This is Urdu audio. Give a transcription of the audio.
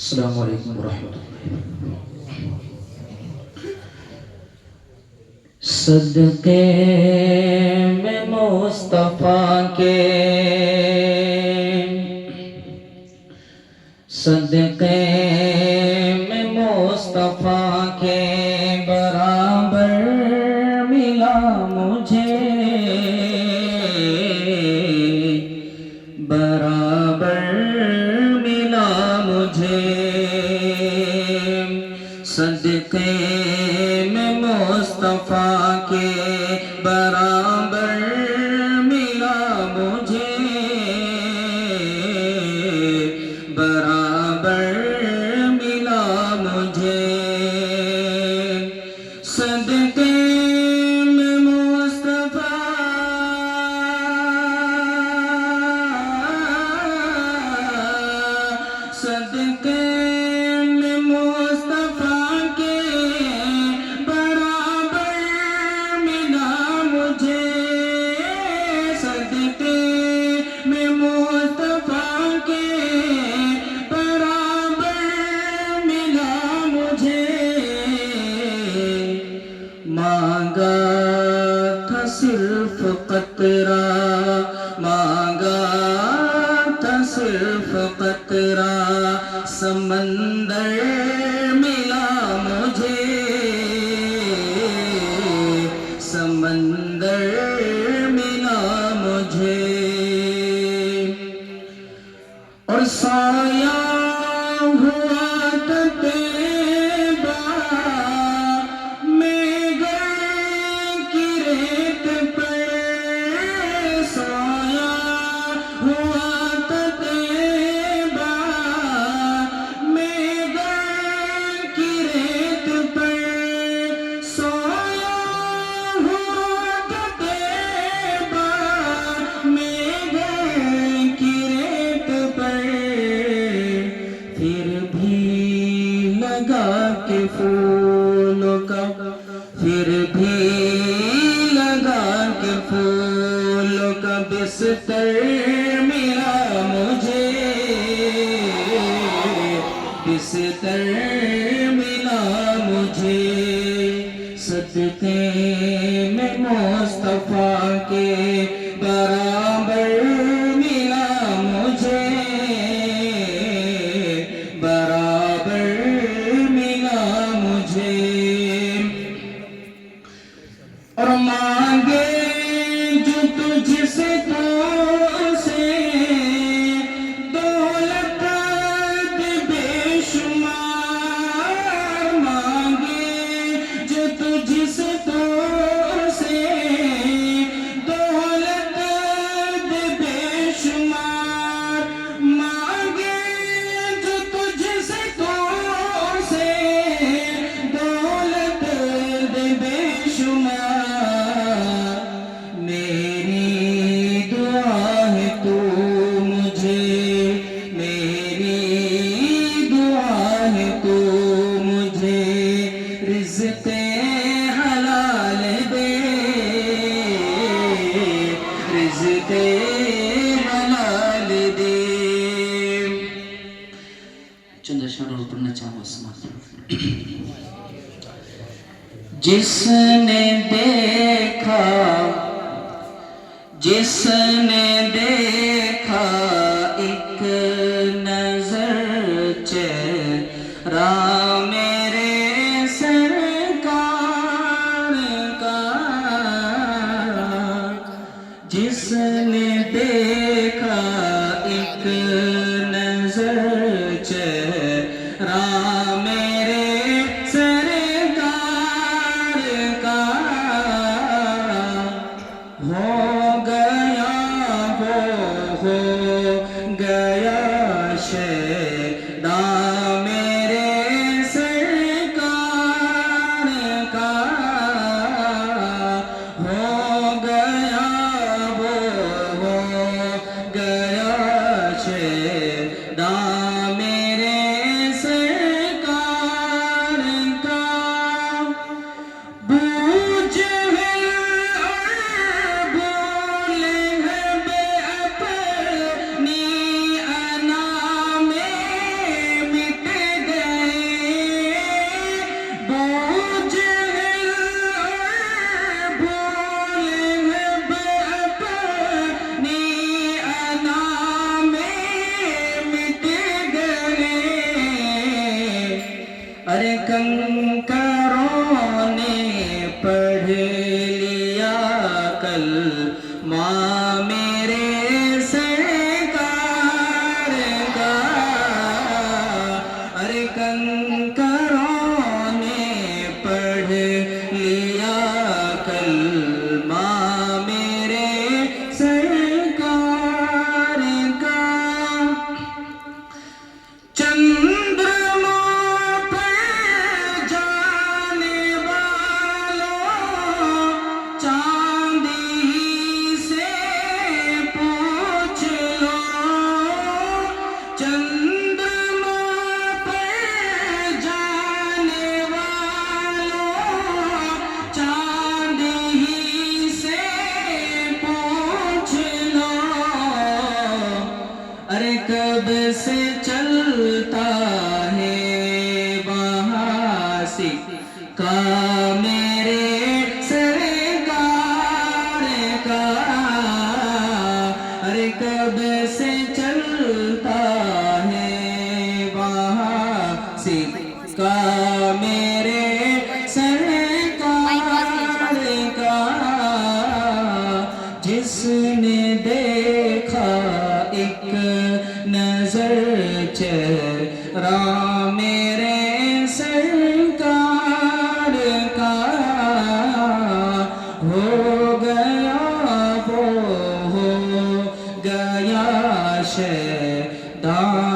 السلام علیکم ورحمۃ اللہ۔ صدقے میں مصطفیٰ کے، صدقے میں مصطفیٰ کے برابر ملا مجھے، برابر ملا مجھے۔ صدقے میں مصطفیٰ کے برابر ملا مجھے، برابر ملا مجھے۔ صدقے میں مصطفیٰ، صدقے میں مصطفیٰ کے برابر ملا مجھے، صدقے میں مصطفیٰ کے برابر ملا مجھے۔ مانگا تھا صرف قطرہ، مانگا تھا صرف قطرہ، سمندر ملا مجھے، سمندر ملا مجھے۔ اور سایہ ہوا تھا طیبہ میں گئے کی ریت پر، سایہ ہوا تھا طیبہ میں گئے کی ریت پر، سایہ ہوا تھا طیبہ میں گئے کی ریت پر۔ پھر بھی لگا کے پھولوں کا، پھر بھی لگا کے پھولوں کا بستر ملا مجھے، بستر ملا مجھے۔ صدقے میں مصطفیٰ کے برابر ملا مجھے، برابر ملا مجھے۔ اور مانگے جو تجھ سے تو سے دولت بے شمار، مانگے جو تجھ سے تو سے دولت بے شمار، مانگے جو تجھ سے تو سے دولت بے شمار۔ میری دعا ہے تو مجھے، میری دعا ہے تو مجھے رزق حلال دے، رزق حلال دے۔ چند اشعار اور پڑھنا چاہوں سماعت۔ جس نے دیکھا، جس نے دیکھا ایک نظر چہرہ میرے سرکار کا، جس نے دیکھا ایک نظر چہرہ میرے سرکار کا، ہو گیا شیدا میرے سرکار کا، ہو گیا شیدا میرے سرکار کا۔ بوجھ ہے اور کنکروں نے پڑھ لیا کلمہ میرے سرکار کا، ارے کنکروں نے پڑھ لیا کلمہ میرے سرکار کا۔ چندرما پر جانے والوں چاند ہی سے پوچھ لو، چندرما پر جانے والوں چاند ہی سے پوچھ لو، ارے کب سے چلتا ہے وہاں سکہ میرے سرکار کا، ارے کب سے چلتا ہے وہاں سکہ میرے سرکار کا۔ جس نے دیکھا ایک نظر چہرہ میرے سرکار کا، ہو گیا وہ ہو گیا شیطان